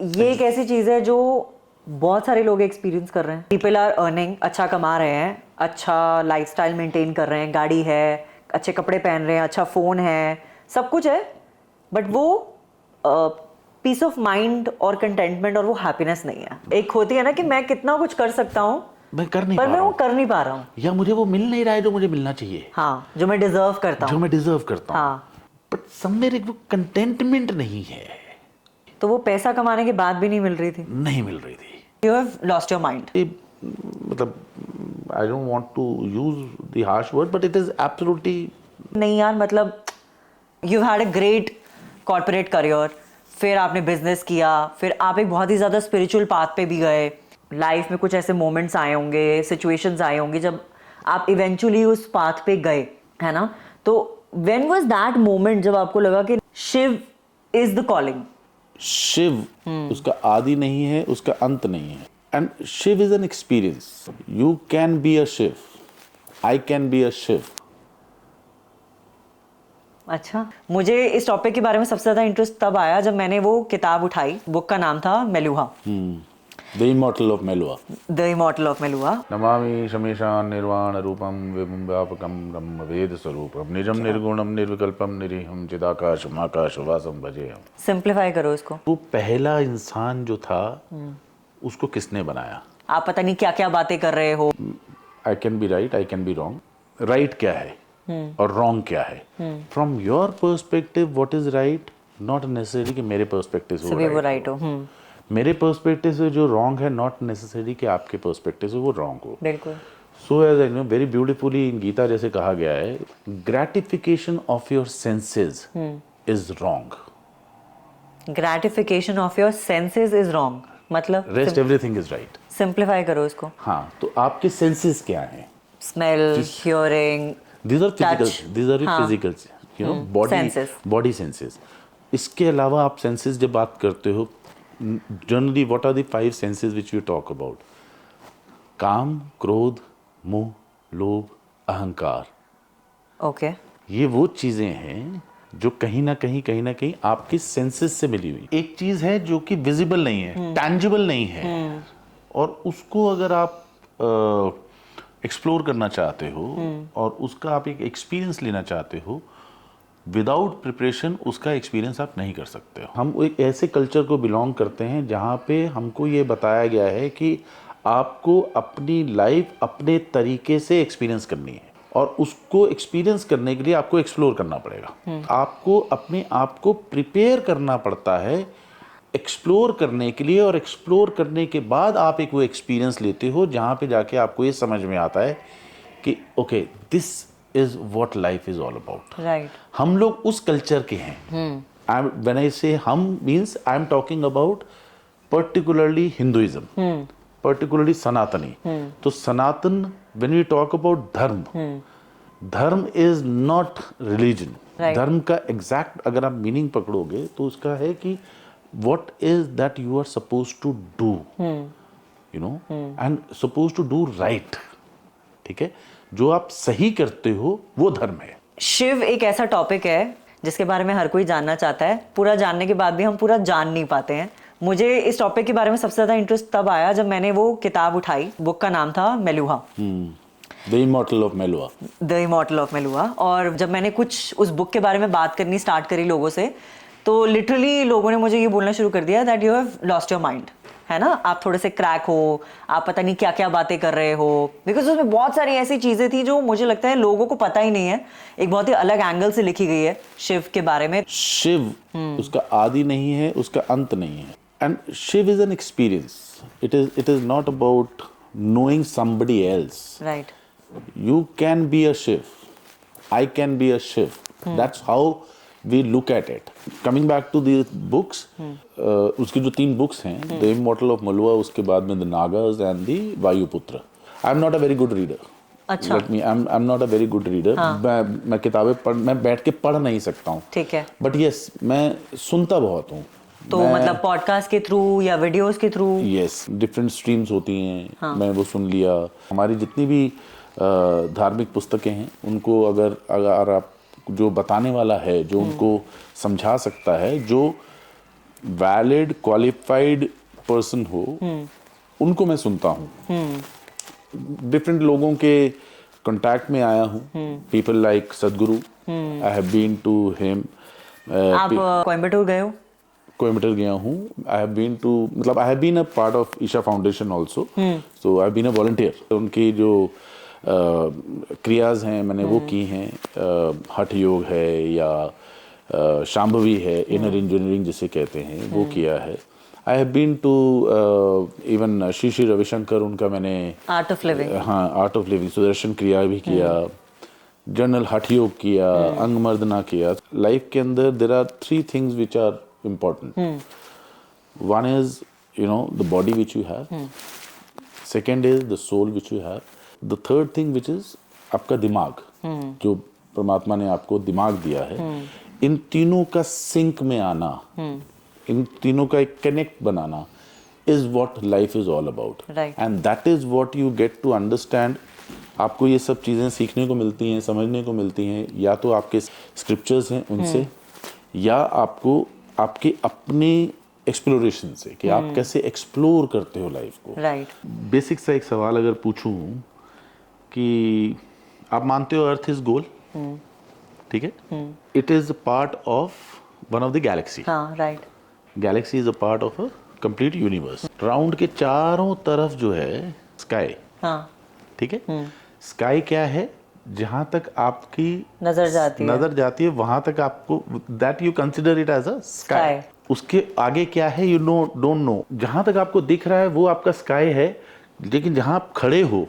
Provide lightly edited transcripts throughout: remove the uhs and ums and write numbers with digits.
ये एक ऐसी चीज़ है जो बहुत सारे लोग एक्सपीरियंस कर रहे हैं. पीपल आर अर्निंग, अच्छा कमा रहे हैं, अच्छा लाइफस्टाइल मेंटेन कर रहे हैं, गाड़ी है, अच्छे कपड़े पहन रहे हैं, अच्छा फ़ोन है, सब कुछ है, बट वो पीस ऑफ माइंड और कंटेंटमेंट और वो हैप्पीनेस नहीं है. एक होती है ना कि मैं कितना कुछ कर सकता हूँ मैं कर नहीं पर पा मैं रहा वो हूँ, कर नहीं पा रहा हूँ. या मुझे वो मिल नहीं रहा है जो मुझे मिलना चाहिए, हाँ, जो मैं डिजर्व करता जो हूँ. मैं डिजर्व करता हूँ. हाँ, बट समवेयर एक वो कंटेंटमेंट नहीं है, तो वो पैसा कमाने के बाद भी नहीं मिल रही थी. नहीं मिल रही थी. You have lost your mind. ये मतलब I don't want to use the harsh word but it is absolutely नहीं यार, मतलब you had a great corporate career, फिर आपने बिजनेस किया, फिर आप एक बहुत ही ज़्यादा स्पिरिचुअल पाथ पे भी गए. लाइफ में कुछ ऐसे मोमेंट्स आए होंगे, सिचुएशंस आए होंगे जब आप इवेंचुअली उस पाथ पे गए, है ना. तो व्हेन वाज दैट मोमेंट जब आपको लगा कि Shiv is the calling. Shiv उसका आदि नहीं है, उसका अंत नहीं है. And Shiv is an experience. You can be a Shiv, I can be a Shiv. अच्छा, मुझे इस टॉपिक के बारे में सबसे ज़्यादा इंटरेस्ट तब आया जब मैंने वो किताब उठाई. बुक का नाम था Meluha, the immortal of Meluha. The immortal of Meluha. नमामि शमेशान निर्वाण रूपम विभुम व्यापकम ब्रह्म वेद स्वरूपम निजम निर्गुणम निर्विकल्पम निरीहम चिदाकाशम आकाशवासम भजेहम. सिंप्लीफाई करो इसको. वो पहला इंसान जो था उसको किसने बनाया? आप पता नहीं क्या क्या बातें कर रहे हो. आई can B right, I can be wrong. Right क्या है और रॉन्ग क्या है? From your perspective what is right not necessary कि मेरे पर्सपेक्टिव से सभी वो वो राइट राइट हो. हो. मेरे पर्सपेक्टिव से जो रॉन्ग है नॉट नेसेसरी कि आपके पर्सपेक्टिव से वो रॉन्ग हो. बिल्कुल. So as I know very beautifully in Gita जैसे कहा गया है, gratification of your senses is wrong, gratification of your senses is wrong. मतलब rest everything is right. Simplify करो इसको. हाँ, तो आपके सेंसेस क्या हैं? Smell, hearing, These are physical, touch. these are हाँ. physical, you know, Senses. body senses. इसके अलावा आप senses जब बात करते हो, generally what are the 5 senses which we talk about? काम, क्रोध, मोह, लोभ, अहंकार. ओके. ये वो चीजें हैं जो कहीं ना कहीं आपके सेंसेस से मिली हुई. एक चीज है जो कि विजिबल नहीं है, टैंजिबल नहीं है, और उसको अगर आप एक्सप्लोर करना चाहते हो और उसका आप एक एक्सपीरियंस लेना चाहते हो, विदाउट प्रिपरेशन उसका एक्सपीरियंस आप नहीं कर सकते हो. हम एक ऐसे कल्चर को बिलोंग करते हैं जहाँ पे हमको ये बताया गया है कि आपको अपनी लाइफ अपने तरीके से एक्सपीरियंस करनी है और उसको एक्सपीरियंस करने के लिए आपको एक्सप्लोर करना पड़ेगा. आपको अपने आप को प्रिपेयर करना पड़ता है एक्सप्लोर करने के लिए, और एक्सप्लोर करने के बाद आप एक वो एक्सपीरियंस लेते हो जहाँ पे जाके आपको ये समझ में आता है कि okay this is what life is all about. Right. हम लोग उस कल्चर के हैं. व्हेन आई से हम means I am talking about particularly Hinduism, particularly सनातनी. तो सनातन, व्हेन वी टॉक अबाउट धर्म, धर्म इज नॉट रिलीजन. धर्म का एग्जैक्ट अगर आप मीनिंग पकड़ोगे तो उसका है कि what is that you are supposed to do, you know, and supposed to do right. ठीक है, जो आप सही करते हो वो धर्म है. शिव एक ऐसा टॉपिक है जिसके बारे में हर कोई जानना चाहता है. पूरा जानने के बाद भी हम पूरा जान नहीं पाते हैं. मुझे इस टॉपिक के बारे में सबसे ज्यादा इंटरेस्ट तब आया जब मैंने वो किताब उठाई. बुक का नाम था Meluha, the immortal of Meluha. The immortal of Meluha. और जब मैंने कुछ उस बुक के बारे में बात करनी स्टार्ट करी लोगों से, तो लिटरली लोगों ने मुझे ये बोलना शुरू कर दिया that you have lost your mind, है ना, आप थोड़े से क्रैक हो, आप पता नहीं क्या क्या बातें कर रहे हो. बिकॉज उसमें बहुत सारी ऐसी चीजें थी जो मुझे लगता है लोगों को पता ही नहीं है. एक बहुत ही अलग एंगल से लिखी गई है शिव के बारे में. शिव उसका आदि नहीं है, उसका अंत नहीं है. And Shiv is an experience. It is not about knowing somebody else. Right. You can be a Shiv. I can be a Shiv. That's how we look at it. Coming back to the books, उसकी जो 3 books हैं, The Immortal of Meluha, उसके बाद में The Nagas and the Vayuputra. I'm not a very good reader. अच्छा. I'm not a very good reader. मैं किताबें मैं बैठ के पढ़ नहीं सकता हूँ. ठीक है. But yes, मैं सुनता बहुत हूँ. तो मतलब पॉडकास्ट के थ्रू या वीडियोस के थ्रू? Yes, different streams होती हैं. मैं वो सुन लिया. हमारी जितनी भी धार्मिक पुस्तकें हैं उनको अगर आप जो बताने वाला है, जो उनको समझा सकता है, जो वैलिड क्वालिफाइड पर्सन हो उनको मैं सुनता हूँ। डिफरेंट लोगों के कांटेक्ट में आया हूँ, people like Sadhguru, I have been to him. आप कोयम्बटूर गए हो? कोयम्बटूर गया हूँ। आई हैव बीन टू, मतलब I have been a part of Isha foundation also, so I have been a volunteer. उनकी जो क्रियाज हैं मैंने वो की हैं, हठ योग है या शांभवी है, इनर इंजीनियरिंग जिसे कहते हैं, वो किया है। I have been to even Shri Shri Ravishankar, उनका मैंने आर्ट ऑफ लिविंग, हाँ art of living Sudarshan Kriya भी किया, जनरल हठ योग किया, अंग मर्दना किया। लाइफ के अंदर there are 3 things which are important. One is, the body which you have. Second is the soul which you have. The third thing which is आपका दिमाग, जो परमात्मा ने आपको दिमाग दिया है। इन तीनों का सिंक में आना, इन तीनों का एक connect banana is what life is all about. Right. And that is what you get to understand. आपको ये सब चीज़ें सीखने को मिलती हैं, समझने को मिलती हैं, या तो आपके स्क्रिप्चर्स हैं उनसे, या आपको आपके अपने एक्सप्लोरेशन से, कि आप कैसे एक्सप्लोर करते हो लाइफ को। राइट। बेसिक सा एक सवाल अगर पूछूं कि आप मानते हो अर्थ इज गोल, ठीक है, it is part of one of the galaxy. हाँ, right. Galaxy is a part of a complete universe. Round के चारों तरफ जो है स्काई, हाँ, ठीक है। स्काई क्या है? जहां तक आपकी नजर जाती है वहां तक आपको, that you consider it as a sky. उसके आगे क्या है यू डोंट नो। जहां तक आपको दिख रहा है वो आपका स्काई है, लेकिन जहां आप खड़े हो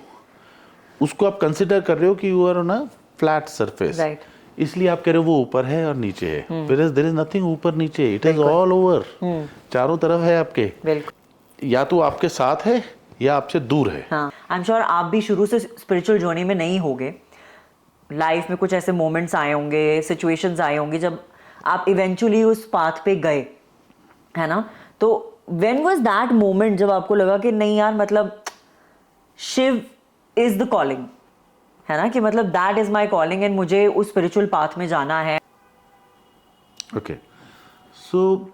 उसको आप कंसिडर कर रहे हो कि you are on a flat surface, इसलिए आप कह रहे हो वो ऊपर है और नीचे है। देयर इज नथिंग ऊपर नीचे, इट इज ऑल ओवर, चारों तरफ है आपके। या तो आपके साथ है या आपसे दूर है। हाँ, आई एम श्योर आप भी शुरू से स्पिरिचुअल जर्नी में नहीं होगे। लाइफ में कुछ ऐसे मोमेंट्स आए होंगे, सिचुएशंस आए होंगे जब आप इवेंचुअली उस पाथ पे गए, है ना? तो व्हेन वाज दैट मोमेंट जब आपको लगा कि नहीं यार, मतलब शिव इज द कॉलिंग, है ना, कि मतलब that is my calling and मुझे उस स्पिरिचुअल पाथ में जाना है? Okay, so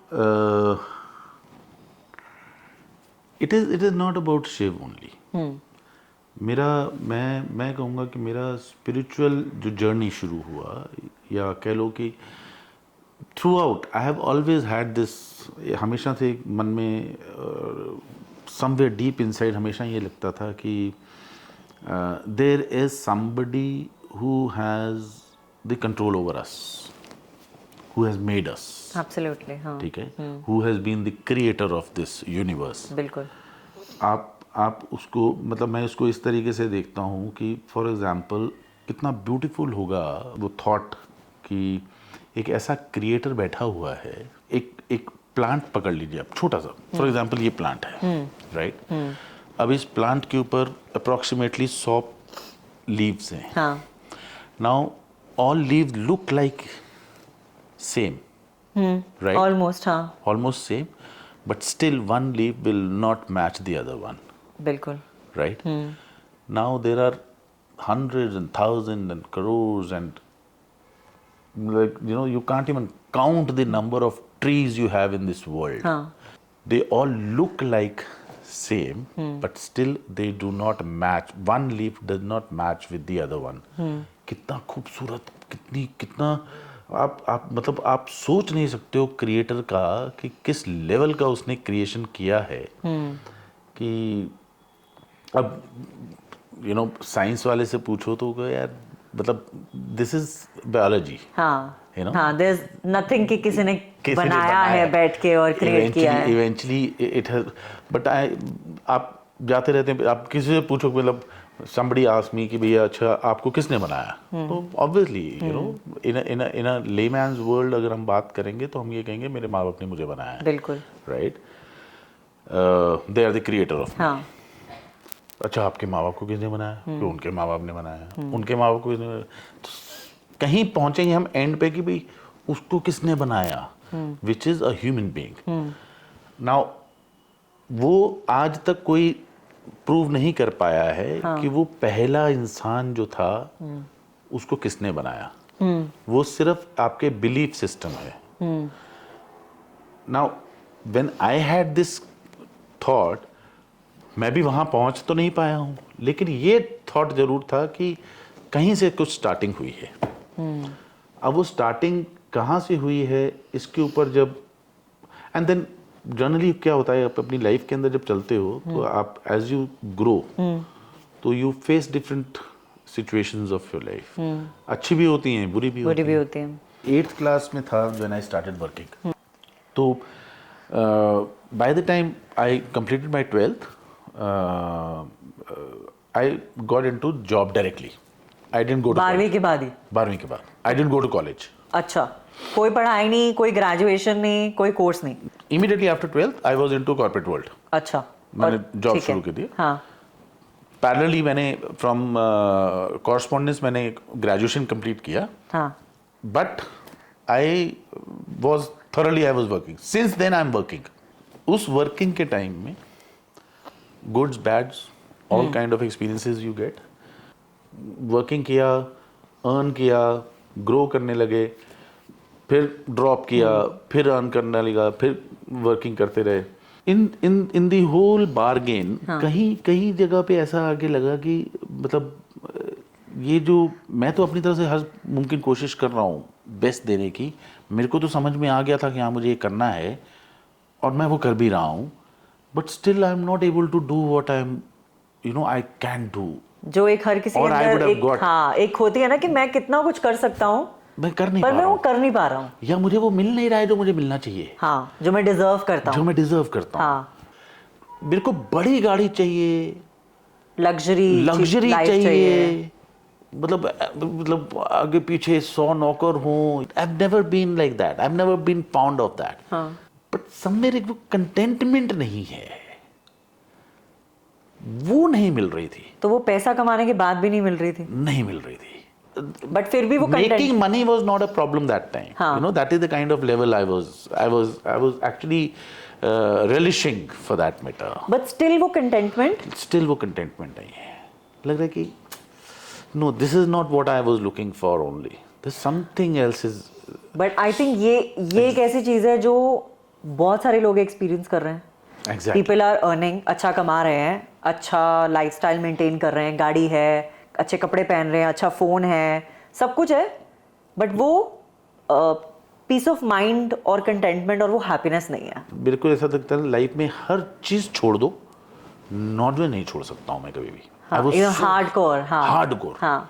it is not about Shiv only. मेरा मैं कहूँगा कि मेरा स्पिरिचुअल जो जर्नी शुरू हुआ, या कह लो कि through out I have always had this, हमेशा से मन में समवेयर डीप इनसाइड हमेशा ये लगता था कि there is somebody who has the control over us, who has made us. Absolutely, हाँ, ठीक है, who has been the creator of this universe. बिल्कुल। आप उसको, मतलब मैं उसको इस तरीके से देखता हूँ कि फॉर एग्जांपल कितना ब्यूटीफुल होगा वो थॉट कि एक ऐसा क्रिएटर बैठा हुआ है। एक प्लांट पकड़ लीजिए आप, छोटा सा, फॉर एग्जांपल ये प्लांट है, राइट। अब इस प्लांट के ऊपर अप्रॉक्सीमेटली 100 लीव्स हैं। हाँ। Now all leaves look like same, right, almost, हाँ, almost same, but still one leaf will not match the other one. बिल्कुल, right? Now there are hundreds and thousands and crores and, like, you can't even count the number of trees you have in this world. हाँ, They all look like same, but still they do not match. One leaf does not match with the other one. कितना खूबसूरत, कितना आप मतलब आप सोच नहीं सकते हो क्रिएटर का कि किस लेवल का उसने क्रिएशन किया है। कि अब साइंस वाले से पूछो तो यार, मतलब दिस इज बायोलॉजी। हाँ, हाँ, देयर इज नथिंग कि किसी ने बनाया है बैठ के और क्रिएट किया है। इवेंचुअली इट हैज, बट आप जाते रहते हैं, आप किसी से पूछो, मतलब somebody asked me कि भैया अच्छा आपको किसने बनाया, तो obviously in a layman's world अगर हम बात करेंगे तो हम ये कहेंगे मेरे माँ बाप ने मुझे बनाया है, बिल्कुल, right? They are the creator of me. हाँ, अच्छा आपके माँ बाप को किसने बनाया? तो उनके माँ बाप ने बनाया, उनके माँ बाप को किसने बनाया? तो कहीं पहुंचेंगे हम एंड पे कि भाई उसको किसने बनाया, which is a human being. Now वो आज तक कोई प्रूव नहीं कर पाया है कि वो पहला इंसान जो था उसको किसने बनाया। वो सिर्फ आपके बिलीफ सिस्टम है। Now when I had this thought, मैं भी वहाँ पहुँच तो नहीं पाया हूँ, लेकिन ये थॉट जरूर था कि कहीं से कुछ स्टार्टिंग हुई है। अब वो स्टार्टिंग कहाँ से हुई है इसके ऊपर जब, एंड देन जनरली क्या होता है, आप अपनी लाइफ के अंदर जब चलते हो तो आप एज यू ग्रो तो you face different situations of your life, अच्छी भी होती हैं, बुरी भी होती हैं। 8th क्लास में था व्हेन आई स्टार्टेड वर्किंग। तो by the time I completed my 12th I got into job directly. I didn't go to 12वीं के बाद ही? 12वीं के बाद I didn't go to college. अच्छा, कोई पढ़ाई नहीं, कोई ग्रेजुएशन नहीं, कोई कोर्स नहीं? Immediately after 12th I was into corporate world. अच्छा, मैंने जॉब शुरू की थी। हाँ। पैरेलली मैंने फ्रॉम कॉरस्पॉन्डेंस मैंने ग्रेजुएशन कंप्लीट किया, हाँ। But I was thoroughly I was working. Since then I am working. उस वर्किंग के टाइम में goods bads all kind of experiences you get. Working किया, अर्न किया, ग्रो करने लगे, फिर ड्रॉप किया, फिर अर्न करने लगा, फिर वर्किंग करते रहे। इन दी होल बारगेन कहीं जगह पे ऐसा आगे लगा कि मतलब ये जो मैं तो अपनी तरफ से हर मुमकिन कोशिश कर रहा हूँ बेस्ट देने की, मेरे को तो समझ में आ गया था कि हाँ मुझे ये करना है और मैं वो कर भी रहा हूँ, but still I am not able to do what I am I can do. जो एक हर किसी के अंदर एक होती है ना कि मैं कितना कुछ कर सकता हूँ, मैं कर नहीं पर पा मैं रहा वो हूँ, कर नहीं पा रहा हूँ, या मुझे वो मिल नहीं रहा है जो मुझे मिलना चाहिए, हाँ, जो मैं डिजर्व करता हूँ, जो मैं डिजर्व करता हूँ। हाँ। मेरे को बड़ी गाड़ी चाहिए, लग्जरी चाहिए, मतलब आगे पीछे 100 नौकर हों। I have never been like that, I have never been found of that, but somewhere एक वो कंटेंटमेंट नहीं है, वो नहीं मिल रही थी। तो वो पैसा कमाने के बाद भी नहीं मिल रही थी? नहीं मिल रही थी, बट फिर भी वो making money was not a problem that time. You know that is the kind of level I was actually relishing for that matter. But still वो कंटेंटमेंट नहीं है। लग रहा है कि no, this is not what I was looking for only, there's something else is। but I think ये एक ऐसी चीज है जो बहुत सारे लोग एक्सपीरियंस कर रहे हैं। Exactly. People are earning, अच्छा कमा रहे हैं, अच्छा लाइफस्टाइल मेंटेन कर रहे हैं, गाड़ी है, अच्छे कपड़े पहन रहे हैं, अच्छा फोन है, सब कुछ है, बट वो पीस ऑफ माइंड और कंटेंटमेंट और वो हैप्पीनेस नहीं है। बिल्कुल ऐसा लगता है लाइफ में हर चीज छोड़ दो, नॉनवेज नहीं छोड़ सकता हूँ मैं कभी भी। हार्डकोर। हाँ।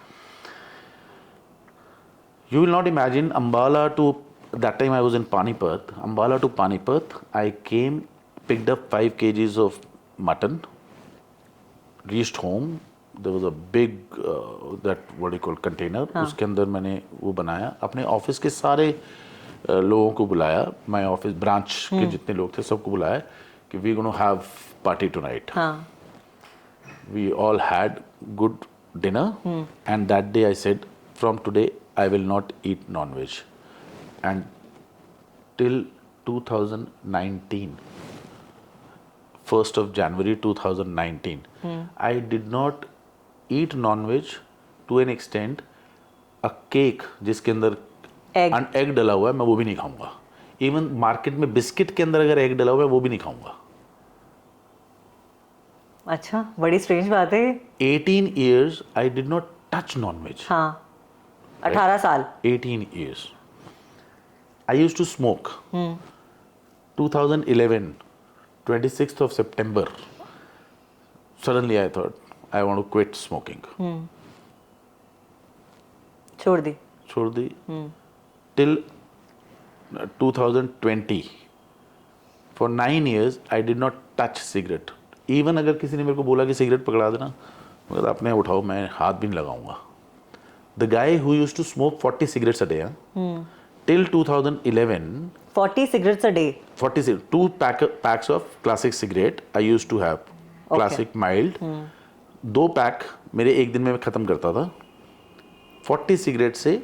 You will not imagine Ambala to, that time I was in Panipat, Ambala to Panipat, I came, picked up 5 kgs of mutton, reached home, there was a big that what do you call container, उसके अंदर मैंने वो बनाया, अपने office के सारे लोगों को बुलाया, my ऑफिस ब्रांच के जितने लोग थे सबको बुलाया कि we going to have party tonight। We all had good dinner, and that day I said, from today I will not eat non-veg, and till 2019, 1st of January 2019, I did not eat non-veg to an extent, a cake जिसके अंदर egg डला हुआ है मैं वो भी नहीं खाऊंगा, इवन मार्केट में बिस्किट के अंदर अगर एग डला हुआ है वो भी नहीं खाऊंगा। अच्छा, बड़ी स्ट्रेंज बात है। 18 years I did not touch non-veg। हाँ, 18 साल। 18 years I used to smoke। 2011 26th of September suddenly I thought I want to quit smoking। छोड़ दी। till 2020 for 9 years I did not touch cigarette। Even अगर किसी ने मेरे को बोला कि सिगरेट पकड़ा देना, मगर आपने उठाओ, मैं हाथ भी नहीं लगाऊंगा। The guy who used to smoke 40 cigarettes a day till 2011। 40 cigarettes a day? 2 packs of classic cigarette I used to have, classic mild। 2 pack मेरे एक दिन में मैं ख़त्म करता था। 40 cigarettes से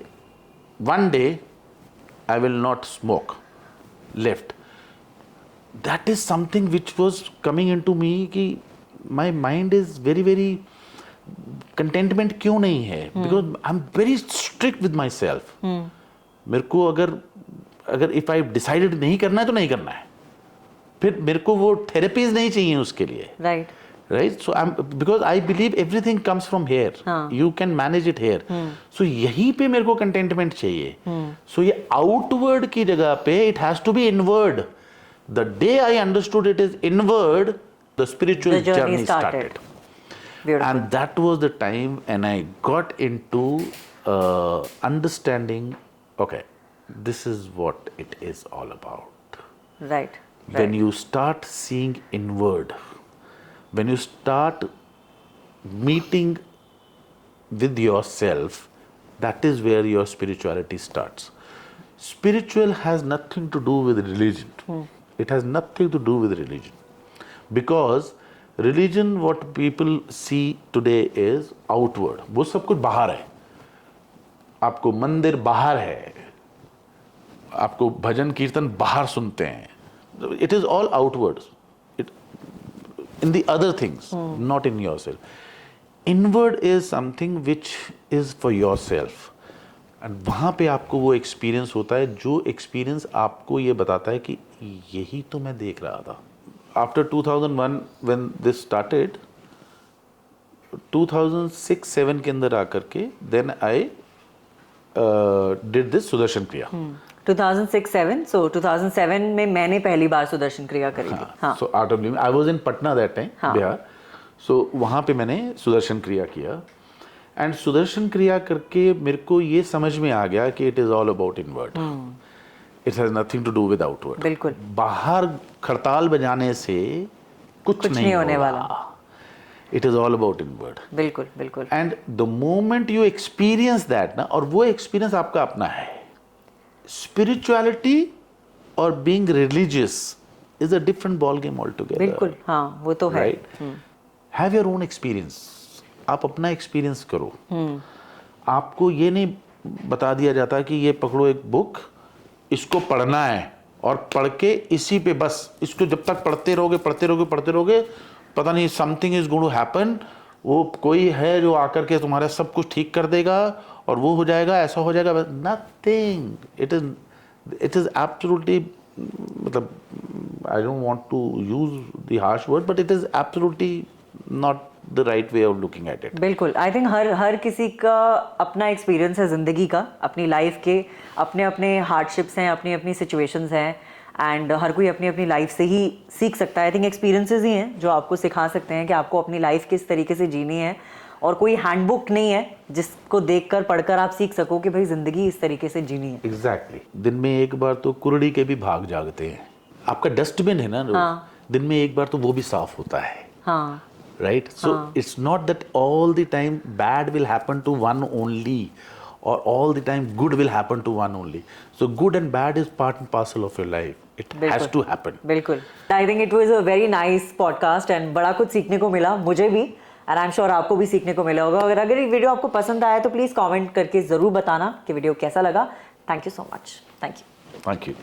one day I will not smoke left। That is something which was coming into me कि my mind is very very contentment क्यों नहीं है, because I'm very strict with myself। मेरे को अगर if I decided नहीं करना है तो नहीं करना है, फिर मेरे को वो थेरेपीज नहीं चाहिए उसके लिए, right right? So because I believe everything comes from here. You can manage it here. So यहीं पे मेरे को contentment चाहिए. So ये outward की जगह पे it has to be inward. The day I understood it is inward, the spiritual journey started. Beautiful. And that was the time and I got into understanding, okay, this is what it is all about. Right. When you start seeing inward, when you start meeting with yourself, that is where your spirituality starts. Spiritual has nothing to do with religion. It has nothing to do with religion. Because religion, what people see today is outward. वो सब कुछ बाहर है. आपको मंदिर बाहर है. आपको भजन कीर्तन बाहर सुनते हैं. It is all outwards. In the other things, not in yourself. Inward is something which is for yourself. And वहाँ पे आपको वो एक्सपीरियंस होता है जो एक्सपीरियंस आपको ये बताता है कि यही तो मैं देख रहा था. After 2001 when this started, 2006-07 के अंदर आकर के then I did this Sudarshan क्रिया. 2006-07, so 2007 में मैंने पहली बार सुदर्शन क्रिया करी थी. हाँ. So Art of Living, I was in Patna that time, Bihar. So वहाँ पे मैंने सुदर्शन क्रिया किया. And सुदर्शन क्रिया करके मेरे को ये समझ में आ गया कि it is all about inward. It has nothing to do with outward. बिल्कुल. बाहर खड़ताल बजाने से कुछ नहीं होने वाला. It is all about inward. बिल्कुल बिल्कुल. And the moment you experience that ना, और वो experience आपका अपना है. Spirituality or being religious is a different ball game altogether. बिल्कुल, हाँ, वो तो है. Right? Have your own experience. आप अपना experience करो. आपको ये नहीं बता दिया जाता कि ये पकड़ो एक बुक, इसको पढ़ना है और पढ़ के इसी पे बस इसको जब तक पढ़ते रहोगे, पता नहीं something is going to happen. वो कोई है जो आकर के तुम्हारा सब कुछ ठीक कर देगा और वो हो जाएगा, ऐसा हो जाएगा. Nothing. It is absolutely, मतलब I don't want to use the harsh word, but it is absolutely not the right way of looking at it. बिल्कुल. आई थिंक हर किसी का अपना एक्सपीरियंस है जिंदगी का, अपनी लाइफ के अपने अपने हार्डशिप्स हैं, अपनी अपनी सिचुएशंस हैं, एंड हर कोई अपनी अपनी लाइफ से ही सीख सकता है. आई थिंक एक्सपीरियंसेस ही हैं जो आपको सिखा सकते हैं कि आपको अपनी लाइफ किस तरीके से जीनी है, और कोई हैंडबुक नहीं है जिसको देखकर पढ़कर आप सीख सको कि भाई जिंदगी इस तरीके से जीनी है. एग्जैक्टली. दिन में एक बार तो कुरड़ी के भी भाग जागते हैं. आपका डस्टबिन है ना, हाँ. दिन में एक बार तो वो भी साफ होता है. हाँ. Right? So it's not that all the time bad will happen to one only, or all the time good will happen to one only. So good and bad is part and parcel of your life. It has to happen. बिल्कुल. I think it was a very nice podcast and बड़ा कुछ सीखने को मिला मुझे भी, and I'm sure आपको भी सीखने को मिला होगा. अगर ये वीडियो आपको पसंद आया तो प्लीज़ कमेंट करके ज़रूर बताना कि वीडियो कैसा लगा. Thank you so much. Thank you. Thank you.